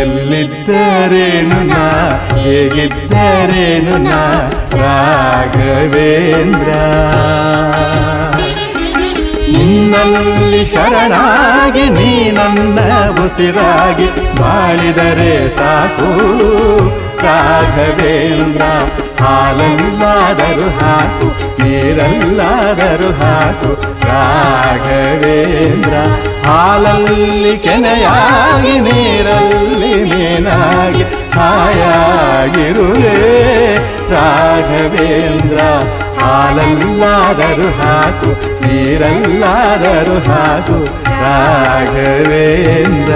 ಎಲ್ಲಿದ್ದರೇನು ನಾ ಹೇಗಿದ್ದರೇನು ನಾ ರಾಘವೇಂದ್ರ. ನಿನ್ನಲ್ಲಿ ಶರಣಾಗಿ ನೀ ನನ್ನ ಉಸಿರಾಗಿ ಬಾಳಿದರೆ ಸಾಕು ರಾಘವೇಂದ್ರ. ಹಾಲಲ್ಲಾದರೂ ಹಾಕು ನೀರಲ್ಲಾದರೂ ಹಾಕು ರಾಘವೇಂದ್ರ. ಹಾಲಲ್ಲಿ ಕೆನೆಯಾಗಿ ನೀರಲ್ಲಿ ಮೀನಾಗಿ ಹಾಯಾಗಿರುವೆ ರಾಘವೇಂದ್ರ. ಹಾಲಲ್ಲಾದರೂ ಹಾಕು ನೀರಲ್ಲಾದರೂ ಹಾಕು ರಾಘವೇಂದ್ರ.